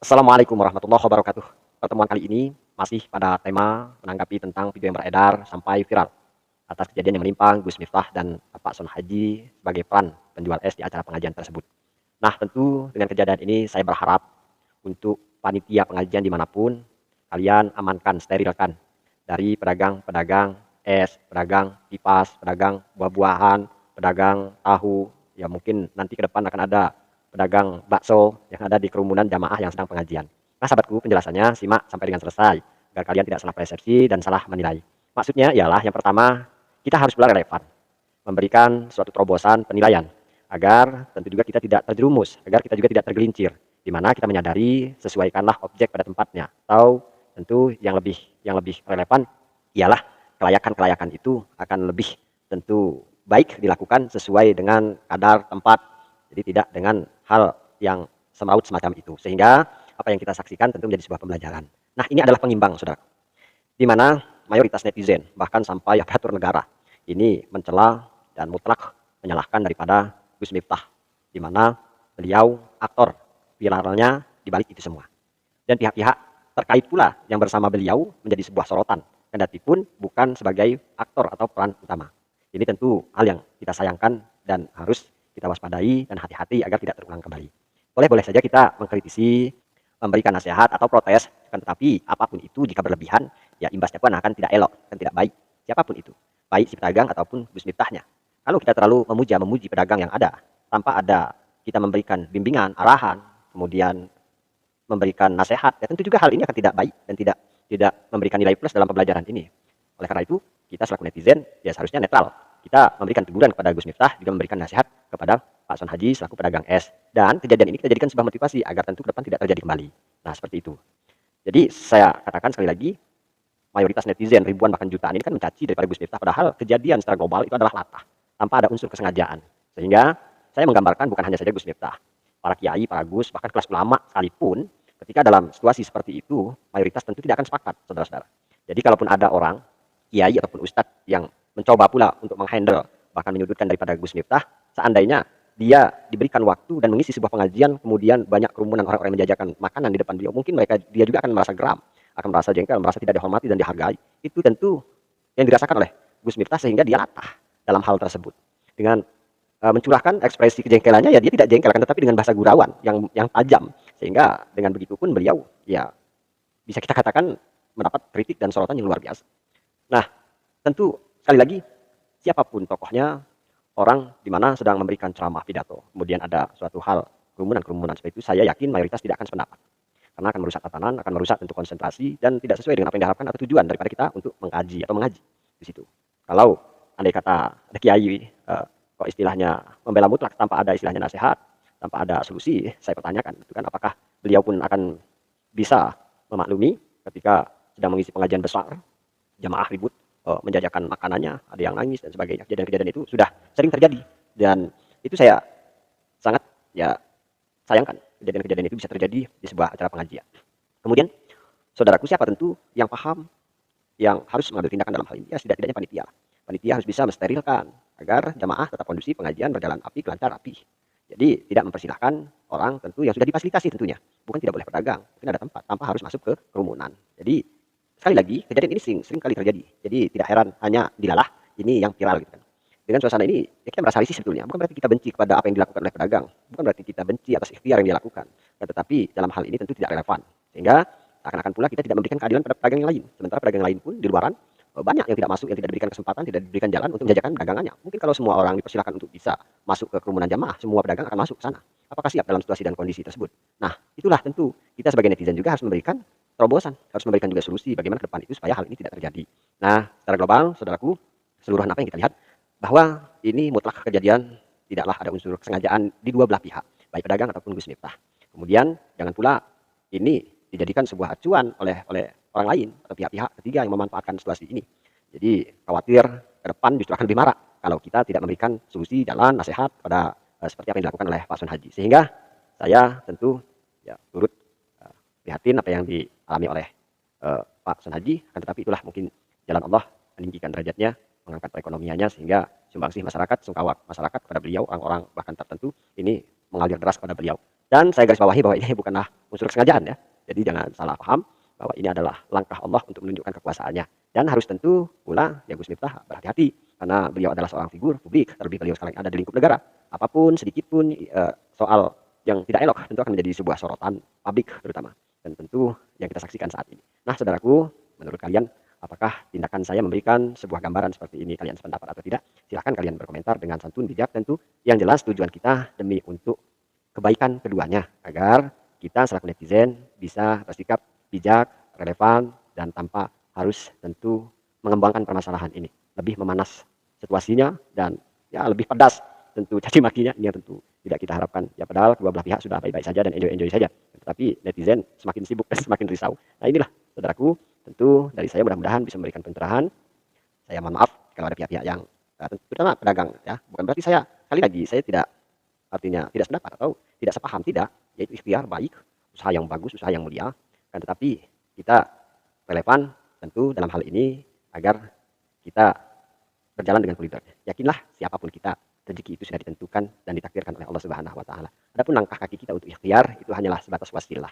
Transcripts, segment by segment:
Assalamualaikum warahmatullahi wabarakatuh. Pertemuan kali ini masih pada tema menanggapi tentang video yang beredar sampai viral atas kejadian yang menimpa Gus Miftah dan Bapak Son Haji sebagai peran penjual es di acara pengajian tersebut. Nah, tentu dengan kejadian ini saya berharap untuk panitia pengajian dimanapun kalian amankan, sterilkan dari pedagang-pedagang es, pedagang kipas, pedagang buah-buahan, pedagang tahu. Ya mungkin nanti ke depan akan ada pedagang bakso yang ada di kerumunan jamaah yang sedang pengajian. Nah, sahabatku, penjelasannya simak sampai dengan selesai agar kalian tidak salah persepsi dan salah menilai. Maksudnya ialah yang pertama, kita harus pula relevan, memberikan suatu terobosan penilaian agar tentu juga kita tidak terjerumus, agar kita juga tidak tergelincir, di mana kita menyadari sesuaikanlah objek pada tempatnya, atau tentu yang lebih relevan ialah kelayakan-kelayakan itu akan lebih tentu baik dilakukan sesuai dengan kadar tempat, jadi tidak dengan hal yang semraut semacam itu, sehingga apa yang kita saksikan tentu menjadi sebuah pembelajaran. Nah, ini adalah pengimbang, saudara, di mana mayoritas netizen bahkan sampai aparatur negara ini mencela dan mutlak menyalahkan daripada Gus Miftah, di mana beliau aktor viralnya di balik itu semua. Dan pihak-pihak terkait pula yang bersama beliau menjadi sebuah sorotan, kendati pun bukan sebagai aktor atau peran utama. Ini tentu hal yang kita sayangkan dan harus kita waspadai dan hati-hati agar tidak terulang kembali. Boleh-boleh saja kita mengkritisi, memberikan nasihat atau protes, tetapi apapun itu jika berlebihan, ya imbasnya pun akan tidak elok, akan tidak baik. Siapapun itu, baik si pedagang ataupun Gus Miftahnya. Kalau kita terlalu memuji pedagang yang ada, tanpa ada kita memberikan bimbingan, arahan, kemudian memberikan nasihat, ya tentu juga hal ini akan tidak baik dan tidak memberikan nilai plus dalam pembelajaran ini. Oleh karena itu, kita selaku netizen ya seharusnya netral. Kita memberikan teguran kepada Gus Miftah, juga memberikan nasihat kepada Pak Son Haji selaku pedagang es. Dan kejadian ini kita jadikan sebuah motivasi agar tentu ke depan tidak terjadi kembali. Nah, seperti itu. Jadi saya katakan sekali lagi, mayoritas netizen ribuan bahkan jutaan ini kan mencaci daripada Gus Miftah, padahal kejadian secara global itu adalah latah tanpa ada unsur kesengajaan. Sehingga saya menggambarkan bukan hanya saja Gus Miftah, para kiai, para gus, bahkan kelas ulama sekalipun, ketika dalam situasi seperti itu, mayoritas tentu tidak akan sepakat, saudara-saudara. Jadi kalaupun ada orang, kiai ataupun ustadz yang mencoba pula untuk menghandle, bahkan menyudutkan daripada Gus Miftah, seandainya dia diberikan waktu dan mengisi sebuah pengajian, kemudian banyak kerumunan orang-orang yang menjajakan makanan di depan beliau, mungkin dia juga akan merasa geram, akan merasa jengkel, merasa tidak dihormati dan dihargai. Itu tentu yang dirasakan oleh Gus Miftah, sehingga dia latah dalam hal tersebut. Dengan mencurahkan ekspresi kejengkelannya, ya dia tidak jengkel, akan tetapi dengan bahasa gurauan yang tajam, sehingga dengan begitu pun beliau ya bisa kita katakan mendapat kritik dan sorotan yang luar biasa. Nah, tentu sekali lagi siapapun tokohnya, orang di mana sedang memberikan ceramah pidato, kemudian ada suatu hal kerumunan seperti itu, saya yakin mayoritas tidak akan sependapat, karena akan merusak tatanan, akan merusak tentu konsentrasi dan tidak sesuai dengan apa yang diharapkan atau tujuan daripada kita untuk mengkaji atau mengaji di situ. Kalau andai kata ada kiai kok istilahnya membela mutlak tanpa ada istilahnya nasihat, tanpa ada solusi, saya pertanyakan itu kan, apakah beliau pun akan bisa memaklumi ketika sedang mengisi pengajian besar, jamaah ribut, menjajakan makanannya, ada yang nangis dan sebagainya. Kejadian-kejadian itu sudah sering terjadi dan itu saya sangat ya sayangkan kejadian-kejadian itu bisa terjadi di sebuah acara pengajian. Kemudian saudaraku, siapa tentu yang paham, yang harus mengambil tindakan dalam hal ini, ya setidak-tidaknya panitia. Panitia harus bisa mensterilkan agar jamaah tetap kondusif, pengajian berjalan apik, lancar, rapi. Jadi tidak mempersilahkan orang tentu yang sudah difasilitasi tentunya. Bukan tidak boleh pedagang, mungkin ada tempat tanpa harus masuk ke kerumunan. Jadi sekali lagi kejadian ini sering kali terjadi. Jadi tidak heran hanya dilalah ini yang viral gitu kan. Dengan suasana ini ya kita merasa risih sebetulnya. Bukan berarti kita benci kepada apa yang dilakukan oleh pedagang. Bukan berarti kita benci atas ikhtiar yang dia lakukan. Tetapi dalam hal ini tentu tidak relevan. Sehingga akan pula kita tidak memberikan keadilan pada pedagang yang lain. Sementara pedagang lain pun di luaran banyak yang tidak masuk, yang tidak diberikan kesempatan, tidak diberikan jalan untuk menjajakan dagangannya. Mungkin kalau semua orang dipersilakan untuk bisa masuk ke kerumunan jamaah, semua pedagang akan masuk ke sana. Apakah siap dalam situasi dan kondisi tersebut? Nah, itulah tentu kita sebagai netizen juga harus memberikan terobosan, harus memberikan juga solusi bagaimana ke depan itu supaya hal ini tidak terjadi. Nah, secara global, saudaraku, keseluruhan apa yang kita lihat, bahwa ini mutlak kejadian, tidaklah ada unsur kesengajaan di dua belah pihak, baik pedagang ataupun Gus Miftah. Kemudian, jangan pula ini dijadikan sebuah acuan oleh orang lain atau pihak-pihak ketiga yang memanfaatkan situasi ini. Jadi khawatir ke depan justru akan lebih marak kalau kita tidak memberikan solusi, jalan, nasihat pada seperti apa yang dilakukan oleh Pak Son Haji. Sehingga saya tentu ya turut prihatin apa yang dialami oleh Pak Son Haji, akan tetapi itulah mungkin jalan Allah meninggikan derajatnya, mengangkat perekonomiannya, sehingga sumbangsih masyarakat, sungkawa masyarakat kepada beliau, orang-orang bahkan tertentu ini mengalir deras kepada beliau. Dan saya garis bawahi bahwa ini bukanlah unsur kesengajaan ya. Jadi jangan salah paham bahwa ini adalah langkah Allah untuk menunjukkan kekuasaannya. Dan harus tentu pula ya Gus Miftah berhati-hati karena beliau adalah seorang figur publik, terlebih beliau sekarang ada di lingkup negara. Apapun sedikit pun soal yang tidak elok tentu akan menjadi sebuah sorotan publik terutama. Dan tentu yang kita saksikan saat ini. Nah, saudaraku, menurut kalian apakah tindakan saya memberikan sebuah gambaran seperti ini kalian sependapat atau tidak? Silahkan kalian berkomentar dengan santun bijak tentu. Yang jelas tujuan kita demi untuk kebaikan keduanya agar kita selaku netizen bisa bersikap bijak, relevan, dan tanpa harus tentu mengembangkan permasalahan ini. Lebih memanas situasinya dan ya lebih pedas tentu caci makinya ini yang tentu tidak kita harapkan. Ya padahal kedua belah pihak sudah baik-baik saja dan enjoy-enjoy saja. Tetapi netizen semakin sibuk dan semakin risau. Nah inilah saudaraku, tentu dari saya mudah-mudahan bisa memberikan pencerahan. Saya mohon maaf kalau ada pihak-pihak yang terutama pedagang ya. Bukan berarti saya sekali lagi saya tidak artinya tidak sependapat atau tidak sepaham, tidak, yaitu ikhtiar baik, usaha yang bagus, usaha yang mulia, kan tetapi kita relevan tentu dalam hal ini agar kita berjalan dengan koridornya. Yakinlah siapapun kita, rezeki itu sudah ditentukan dan ditakdirkan oleh Allah Subhanahu wa taala. Adapun langkah kaki kita untuk ikhtiar itu hanyalah sebatas wasilah.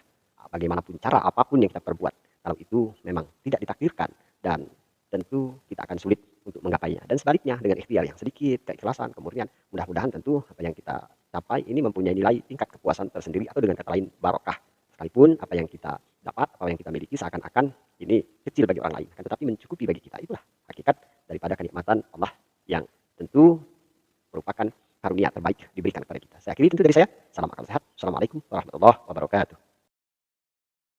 Bagaimanapun cara apapun yang kita perbuat, kalau itu memang tidak ditakdirkan dan tentu kita akan sulit untuk menggapainya. Dan sebaliknya dengan ikhtiar yang sedikit, keikhlasan, kemurnian, mudah-mudahan tentu apa yang kita capai ini mempunyai nilai tingkat kepuasan tersendiri atau dengan kata lain barokah. Sekalipun apa yang kita dapat atau yang kita miliki seakan-akan ini kecil bagi orang lain, akan tetapi mencukupi bagi kita. Itulah hakikat daripada kenikmatan Allah yang tentu merupakan karunia terbaik diberikan kepada kita. Saya akhiri tentu dari saya. Salam akal sehat. Assalamualaikum warahmatullahi wabarakatuh.